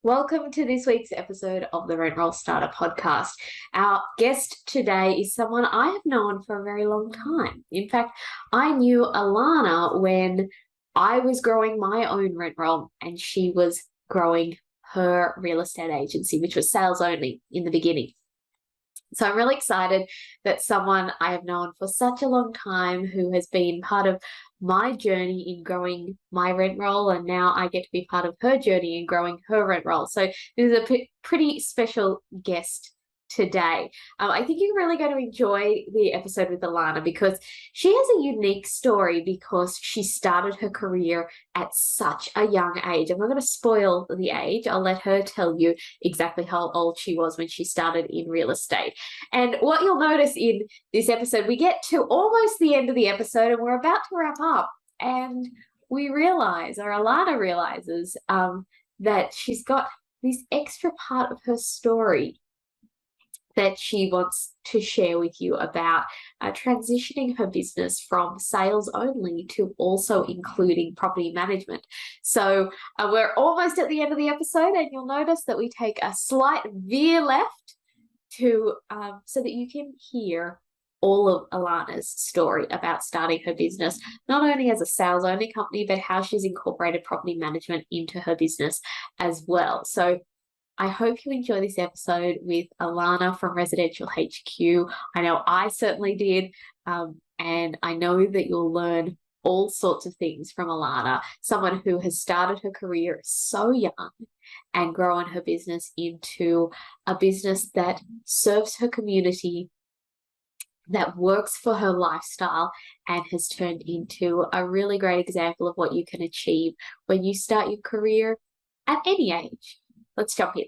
Welcome to this week's episode of the Rent Roll Starter podcast. Our guest today is someone I have known for a very long time. In fact, I knew Alana when I was growing my own rent roll and she was growing her real estate agency, which was sales only in the beginning. So I'm really excited that someone I have known for such a long time who has been part of my journey in growing my rent roll, and now I get to be part of her journey in growing her rent roll. So this is a pretty special guest today. I think you're really going to enjoy the episode with Alana because she has a unique story because she started her career at such a young age. I'm not going to spoil the age. I'll let her tell you exactly how old she was when she started in real estate. And what you'll notice in this episode, we get to almost the end of the episode and we're about to wrap up. And we realize, or Alana realizes, that she's got this extra part of her story that she wants to share with you about transitioning her business from sales only to also including property management. So we're almost at the end of the episode, and you'll notice that we take a slight veer left to so that you can hear all of Alana's story about starting her business, not only as a sales only company, but how she's incorporated property management into her business as well. So I hope you enjoy this episode with Alana from Residential HQ. I know I certainly did, and I know that you'll learn all sorts of things from Alana, someone who has started her career so young and grown her business into a business that serves her community, that works for her lifestyle, and has turned into a really great example of what you can achieve when you start your career at any age. Let's jump in.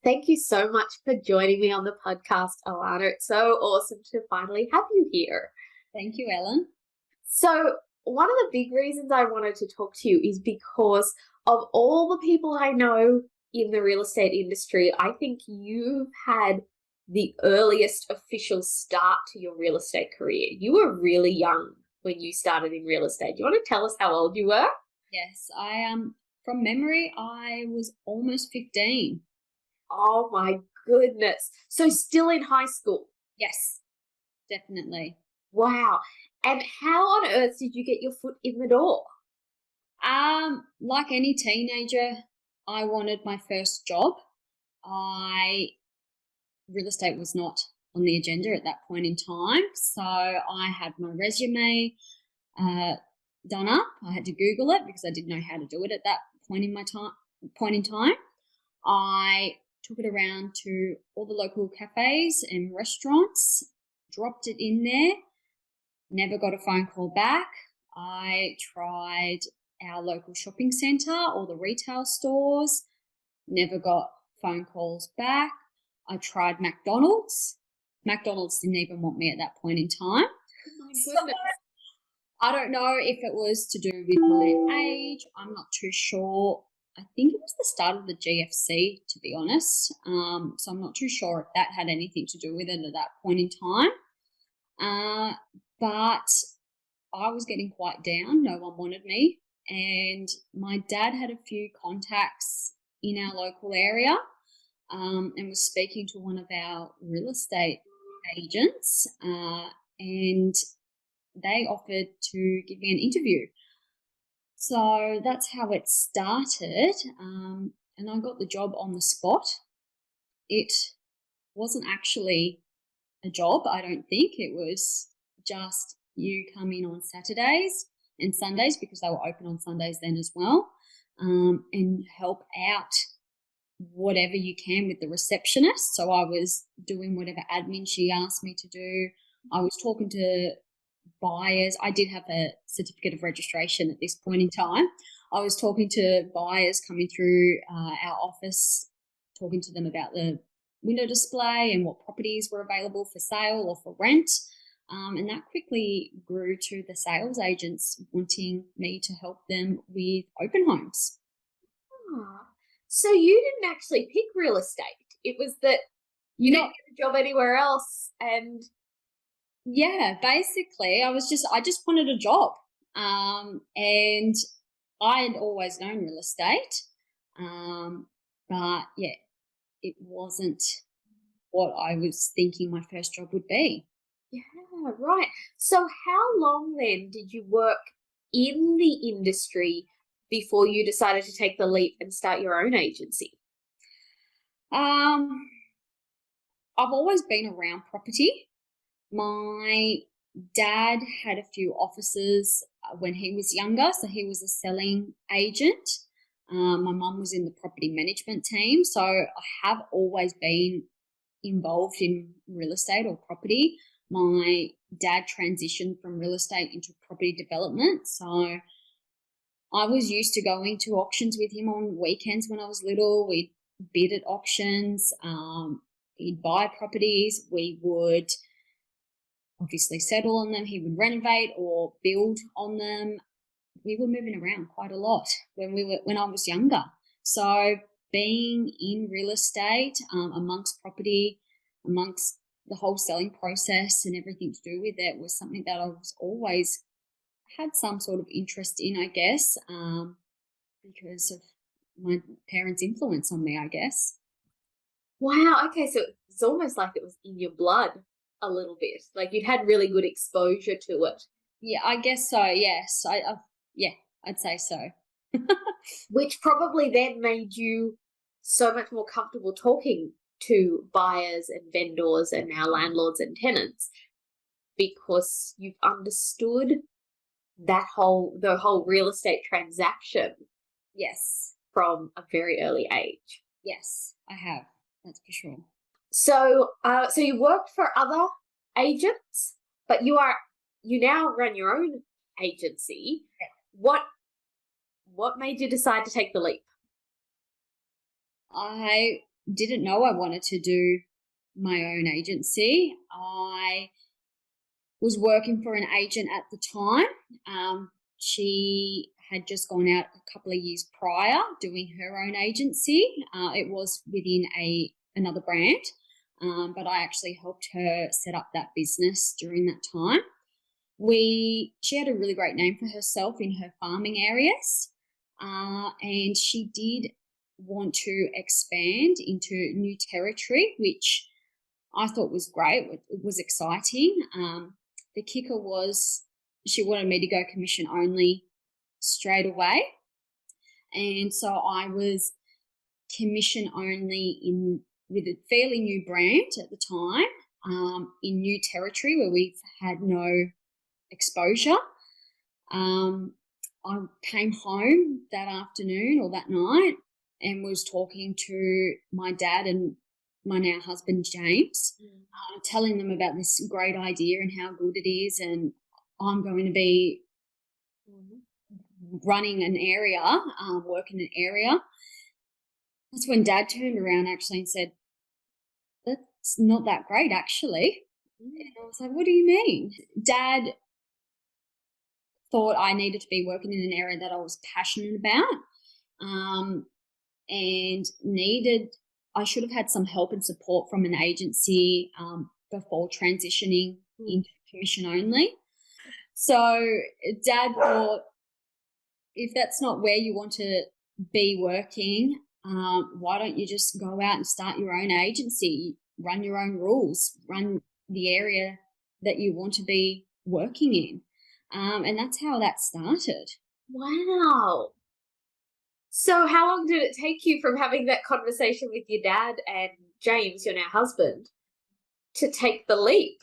Thank you so much for joining me on the podcast, Alana. It's so awesome to finally have you here. Thank you, Ellen. So one of the big reasons I wanted to talk to you is because of all the people I know in the real estate industry, I think you've had the earliest official start to your real estate career. You were really young when you started in real estate. Do you want to tell us how old you were? Yes, from memory, I was almost 15. Oh my goodness. So still in high school? Yes, definitely. Wow. And how on earth did you get your foot in the door? Like any teenager, I wanted my first job. Real estate was not on the agenda at that point in time. So I had my resume done up. I had to Google it because I didn't know how to do it at that point in time. I took it around to all the local cafes and restaurants, dropped it in there, never got a phone call back. I tried our local shopping centre or the retail stores, never got phone calls back. I tried McDonald's. McDonald's didn't even want me at that point in time. Oh my goodness. I don't know if it was to do with my age. I'm not too sure. I think it was the start of the GFC, to be honest. So I'm not too sure if that had anything to do with it at that point in time. But I was getting quite down. No one wanted me. And my dad had a few contacts in our local area and was speaking to one of our real estate agents. And they offered to give me an interview. So that's how it started, and I got the job on the spot. It wasn't actually a job, I don't think. It was just you come in on Saturdays and Sundays, because they were open on Sundays then as well, and help out whatever you can with the receptionist. So I was doing whatever admin she asked me to do. I was talking to buyers. I did have a certificate of registration at this point in time. I was talking to buyers coming through our office, talking to them about the window display and what properties were available for sale or for rent. And that quickly grew to the sales agents wanting me to help them with open homes. So you didn't actually pick real estate. It was that you didn't get a job anywhere else, and yeah, basically I just wanted a job. And I had always known real estate. But yeah, it wasn't what I was thinking my first job would be. Yeah, right. So how long then did you work in the industry before you decided to take the leap and start your own agency? Um, I've always been around property. My dad had a few offices when he was younger, so he was a selling agent. My mum was in the property management team, so I have always been involved in real estate or property. My dad transitioned from real estate into property development, so I was used to going to auctions with him on weekends when I was little. We'd bid at auctions. He'd buy properties. We would obviously settle on them. He would renovate or build on them. We were moving around quite a lot when I was younger. So being in real estate, amongst property, amongst the whole selling process and everything to do with it was something that I was always had some sort of interest in, I guess, because of my parents' influence on me, I guess. Wow, okay, so it's almost like it was in your blood a little bit. Like you'd had really good exposure to it, Yeah, I guess so. Yes, yeah, I'd say so. which probably then made you so much more comfortable talking to buyers and vendors and now landlords and tenants because you've understood the whole real estate transaction Yes, from a very early age. yes, I have. That's for sure. So you worked for other agents, but you now run your own agency. What what made you decide to take the leap? I didn't know I wanted to do my own agency. I was working for an agent at the time. She had just gone out a couple of years prior doing her own agency. It was within another brand, but I actually helped her set up that business during that time. She had a really great name for herself in her farming areas, and she did want to expand into new territory, which I thought was great. It was exciting. The kicker was she wanted me to go commission only straight away, and so I was commission only in with a fairly new brand at the time, in new territory where we've had no exposure. Um, I came home that afternoon or that night and was talking to my dad and my now husband James, telling them about this great idea and how good it is, and I'm going to be running an area, working an area. That's when Dad turned around actually and said, "That's not that great, actually." And I was like, "What do you mean?" Dad thought I needed to be working in an area that I was passionate about, and I should have had some help and support from an agency before transitioning into commission only. So Dad thought, if that's not where you want to be working, why don't you just go out and start your own agency, run your own rules, run the area that you want to be working in? And that's how that started. Wow. So how long did it take you from having that conversation with your dad and James, your now husband, to take the leap?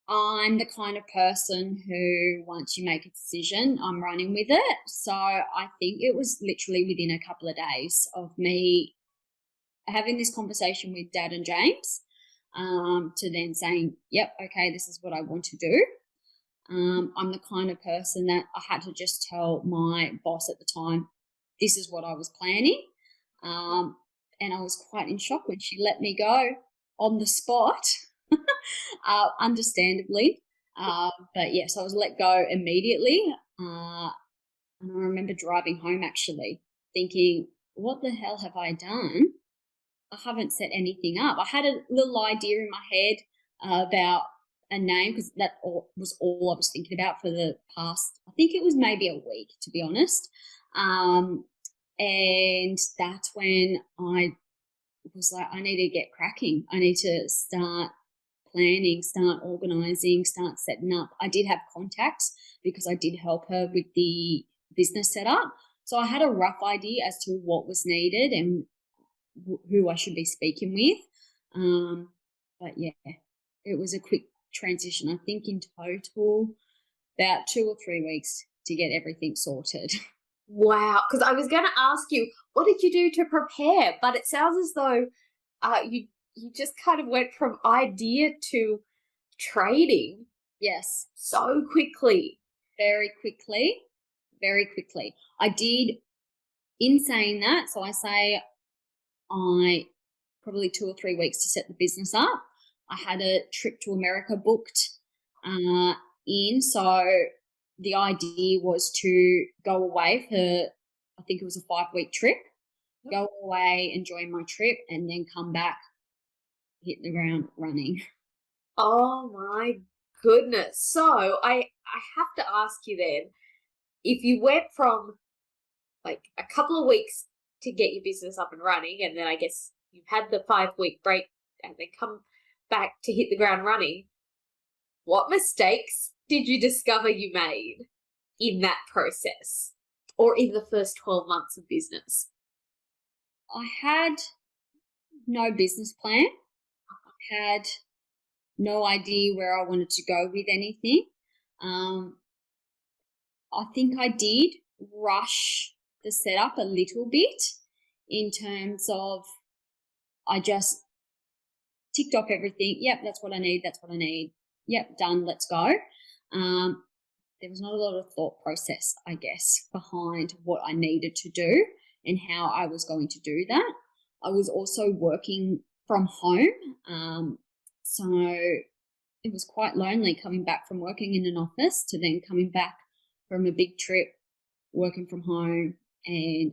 I'm the kind of person who, once you make a decision, I'm running with it. So I think it was literally within a couple of days of me having this conversation with Dad and James, to then saying, yep, okay, this is what I want to do. I'm the kind of person that I had to just tell my boss at the time, this is what I was planning. And I was quite in shock when she let me go on the spot, understandably. But yes, I was let go immediately. And I remember driving home actually thinking, what the hell have I done? I haven't set anything up. I had a little idea in my head about a name because was all I was thinking about for the past, I think it was maybe a week, to be honest. And that's when I was like, I need to get cracking. I need to start planning, start organising, start setting up. I did have contacts because I did help her with the business setup. So I had a rough idea as to what was needed and who I should be speaking with. But yeah, it was a quick transition. I think in total about 2 or 3 weeks to get everything sorted. Wow. Because I was going to ask you, what did you do to prepare? But it sounds as though you just kind of went from idea to trading Yes. so quickly. Very quickly. Very quickly. I did, in saying that, so I say I probably 2 or 3 weeks to set the business up. I had a trip to America booked in. So the idea was to go away for, I think it was a 5-week trip, go away, enjoy my trip, and then come back, hit the ground running. Oh my goodness. So I have to ask you then, if you went from like a couple of weeks to get your business up and running, and then I guess you've had the 5-week break and then come back to hit the ground running, what mistakes did you discover you made in that process or in the first 12 months of business? I had no business plan, had no idea where I wanted to go with anything. I think I did rush the setup a little bit in terms of I just ticked off everything. Yep, that's what I need. That's what I need. Yep, done. Let's go. There was not a lot of thought process, I guess, behind what I needed to do and how I was going to do that. I was also working from home. So it was quite lonely coming back from working in an office to then coming back from a big trip, working from home, and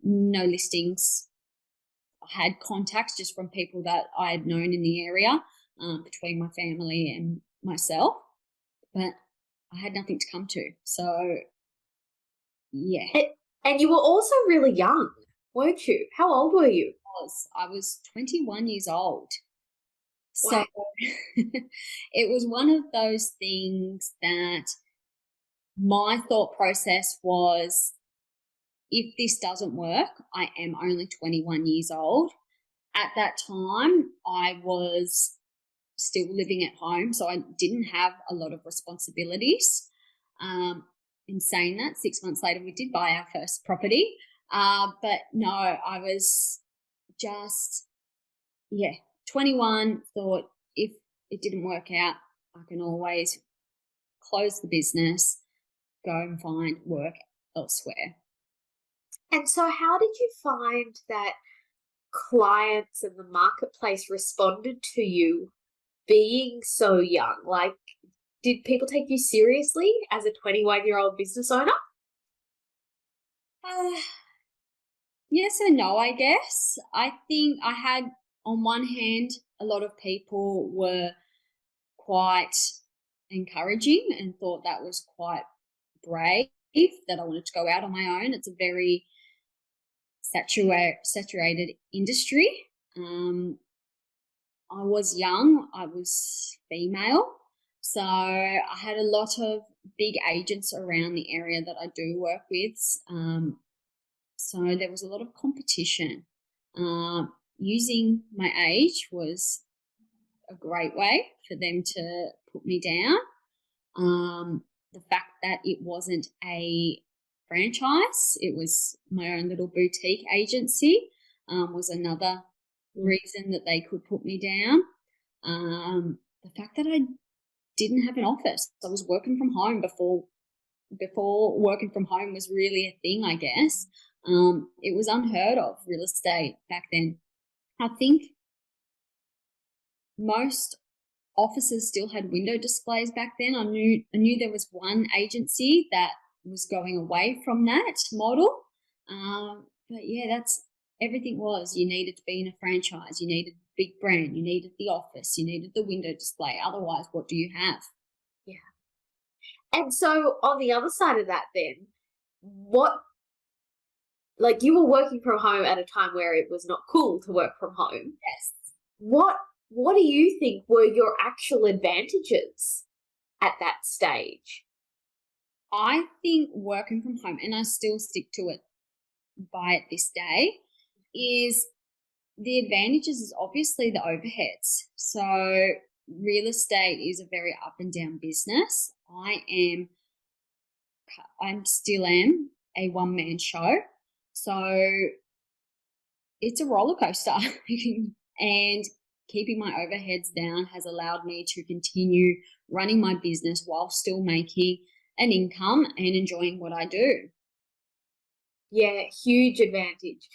no listings. I had contacts just from people that I had known in the area, between my family and myself, but I had nothing to come to. So, yeah. And you were also really young, weren't you? How old were you? I was 21 years old. So Wow. it was one of those things that my thought process was, if this doesn't work, I am only 21 years old. At that time, I was still living at home, so I didn't have a lot of responsibilities. In saying that, 6 months later, we did buy our first property. But no, I was just, 21, thought if it didn't work out, I can always close the business, go and find work elsewhere. And so how did you find that clients and the marketplace responded to you being so young? Like, did people take you seriously as a 21-year-old business owner? Uh, yes and no, I guess. I think I had, on one hand, a lot of people were quite encouraging and thought that was quite brave, that I wanted to go out on my own. It's a very saturated industry. I was young, I was female, so I had a lot of big agents around the area that I do work with. So there was a lot of competition. Using my age was a great way for them to put me down. The fact that it wasn't a franchise, it was my own little boutique agency, was another reason that they could put me down. The fact that I didn't have an office, I was working from home before working from home was really a thing, I guess. It was unheard of, real estate back then. I think most offices still had window displays back then. I knew there was one agency that was going away from that model. But yeah, that's everything was. You needed to be in a franchise. You needed a big brand. You needed the office. You needed the window display. Otherwise, what do you have? Yeah. And so on the other side of that then, what like you were working from home at a time where it was not cool to work from home. Yes. What do you think were your actual advantages at that stage? I think working from home, and I still stick to it by it this day, is the advantages is obviously the overheads. So real estate is a very up and down business. I still am a one man show. So it's a roller coaster. And keeping my overheads down has allowed me to continue running my business while still making an income and enjoying what I do. Yeah, huge advantage.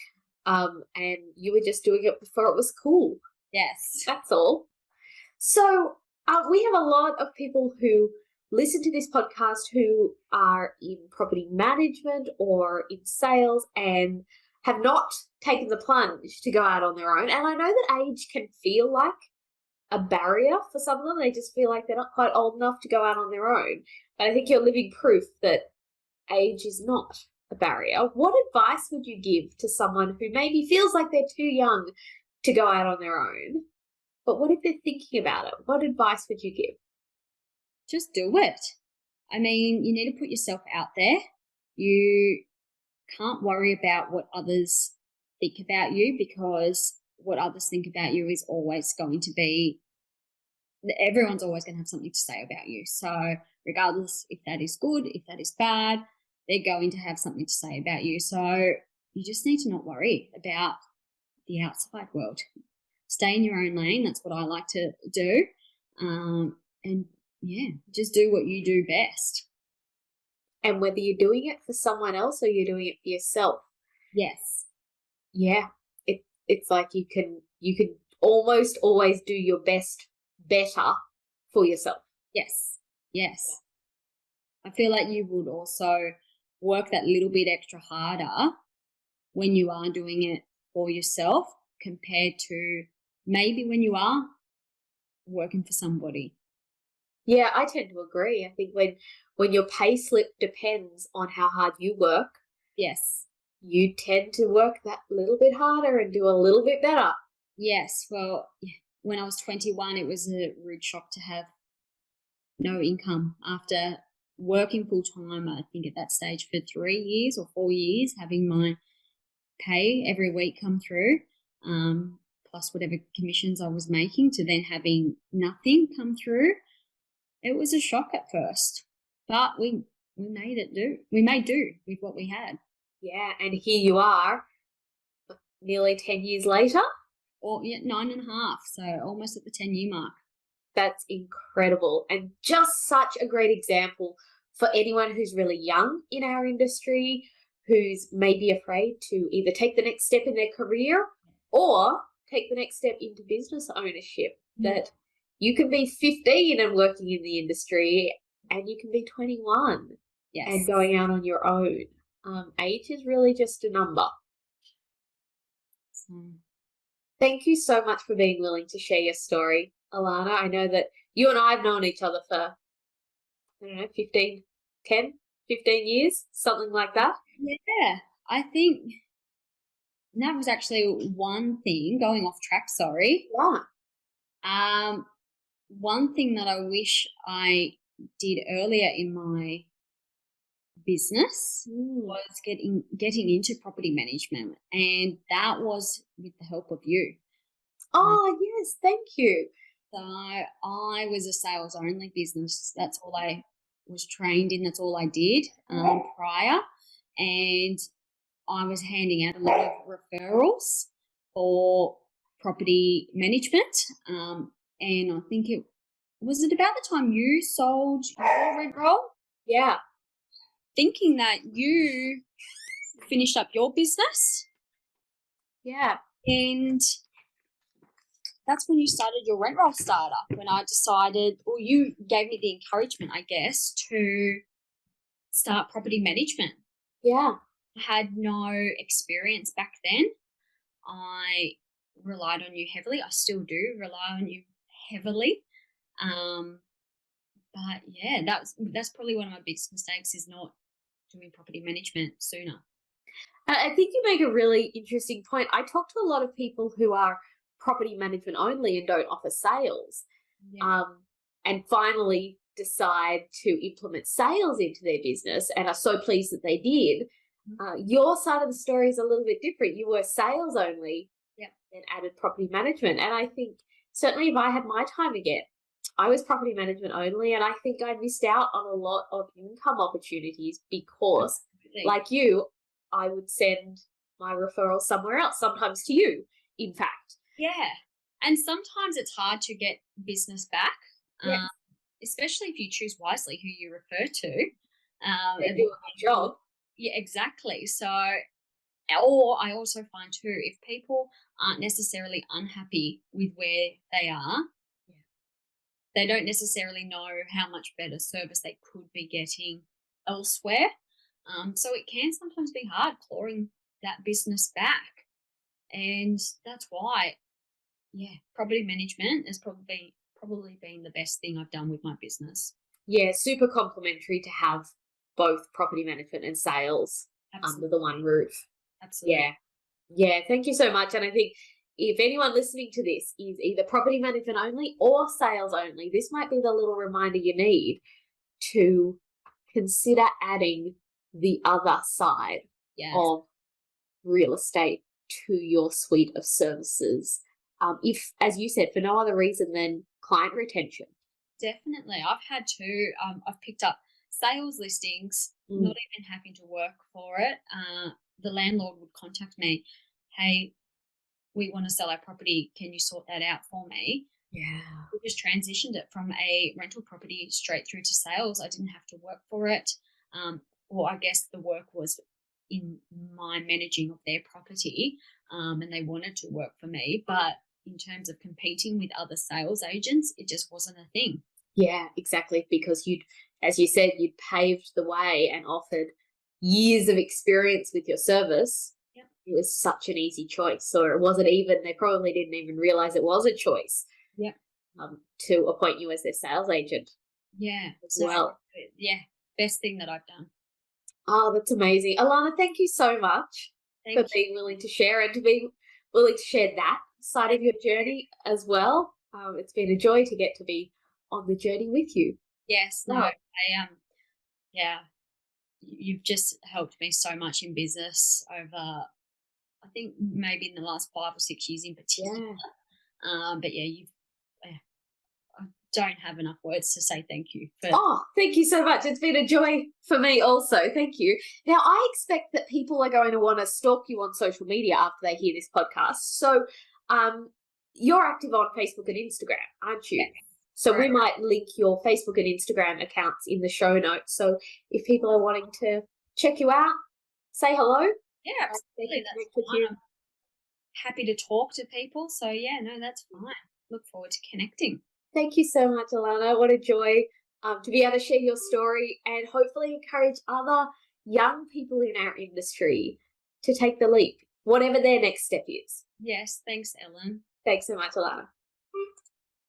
And you were just doing it before it was cool. Yes. That's all. So we have a lot of people who listen to this podcast who are in property management or in sales and have not taken the plunge to go out on their own. And I know that age can feel like a barrier for some of them. They just feel like they're not quite old enough to go out on their own. But I think you're living proof that age is not a barrier. What advice would you give to someone who maybe feels like they're too young to go out on their own? But what if they're thinking about it? What advice would you give? Just do it. I mean, you need to put yourself out there. You can't worry about what others think about you, because what others think about you is always going to be, everyone's always going to have something to say about you. So regardless if that is good, if that is bad, they're going to have something to say about you. So you just need to not worry about the outside world. Stay in your own lane. That's what I like to do. And yeah, just do what you do best. And whether you're doing it for someone else or you're doing it for yourself. Yes. Yeah. It's like you can almost always do your best better for yourself. Yes. Yes. I feel like you would also work that little bit extra harder when you are doing it for yourself compared to maybe when you are working for somebody. Yeah, I tend to agree. I think when your pay slip depends on how hard you work, Yes. you tend to work that little bit harder and do a little bit better. Yes. Well, when I was 21, it was a rude shock to have no income after working full time. I think at that stage for 3 years or 4 years, having my pay every week come through, plus whatever commissions I was making, to then having nothing come through. It was a shock at first, but we made it do. We made do with what we had. Yeah, and here you are, nearly 10 years later. Or 9.5, so almost at the 10-year mark. That's incredible, and just such a great example for anyone who's really young in our industry, who's maybe afraid to either take the next step in their career or take the next step into business ownership. That you can be 15 and working in the industry, and you can be 21 and going out on your own. Age is really just a number. Thank you so much for being willing to share your story, Alana. I know that you and I have known each other for, I don't know, 15 years, something like that. Yeah, I think that was actually one thing, going off track, sorry. Yeah. One thing that I wish I did earlier in my business was getting into property management, and that was with the help of you. Oh, yes, thank you. So I was a sales only business. That's all I was trained in. That's all I did prior. And I was handing out a lot of referrals for property management. And I think it was about the time you sold your rent roll? Yeah. Thinking that you finished up your business. Yeah. And that's when you started your rent roll starter, when I decided, or you gave me the encouragement, I guess, to start property management. Yeah. I had no experience back then. I relied on you heavily. I still do rely on you heavily. But yeah, that's probably one of my biggest mistakes, is not doing property management sooner. I think you make a really interesting point. I talk to a lot of people who are property management only and don't offer sales, Yeah. and finally decide to implement sales into their business and are so pleased that they did. Your side of the story is a little bit different. You were sales only, Yeah. and added property management. And I think certainly if I had my time again, I was property management only, and I think I missed out on a lot of income opportunities because, like you, I would send my referral somewhere else, sometimes to you, in fact. Yeah. And sometimes it's hard to get business back, Yes. especially if you choose wisely who you refer to. They do a good job. Yeah, exactly. So, or I also find too, if people aren't necessarily unhappy with where they are, they don't necessarily know how much better service they could be getting elsewhere. So it can sometimes be hard clawing that business back. And that's why, yeah, property management has probably been the best thing I've done with my business. Yeah, super complimentary to have both property management and sales under the one roof. Absolutely. Yeah. Yeah, thank you so much. And I think if anyone listening to this is either property management only or sales only, this might be the little reminder you need to consider adding the other side of real estate to your suite of services. If, as you said, for no other reason than client retention. Definitely. I've had two. I've picked up sales listings, not even having to work for it. The landlord would contact me, hey, we want to sell our property. Can you sort that out for me? Yeah. We just transitioned it from a rental property straight through to sales. I didn't have to work for it. Or I guess the work was in my managing of their property, and they wanted to work for me. But in terms of competing with other sales agents, it just wasn't a thing. Yeah, exactly. Because as you said, you'd paved the way and offered years of experience with your service. Yep. It was such an easy choice. Or it wasn't even, they probably didn't even realize it was a choice. Yeah. To appoint you as their sales agent. Yeah. As well. Yeah. Best thing that I've done. Oh, that's amazing. Alana, thank you so much for being willing to share and to be willing to share that side of your journey as well. It's been a joy to get to be on the journey with you. Yes, no, yeah, you've just helped me so much in business over, I think maybe in the last 5 or 6 years in particular. But yeah, I don't have enough words to say thank you. Thank you so much. It's been a joy for me also. Thank you. Now, I expect that people are going to want to stalk you on social media after they hear this podcast. So you're active on Facebook and Instagram, aren't you? Yes. So we might link your Facebook and Instagram accounts in the show notes. So if people are wanting to check you out, say hello. Yeah, absolutely. That's fine. I'm happy to talk to people. So yeah, no, that's fine. Look forward to connecting. Thank you so much, Alana. What a joy to be able to share your story and hopefully encourage other young people in our industry to take the leap, whatever their next step is. Yes, thanks, Ellen. Thanks so much, Alana.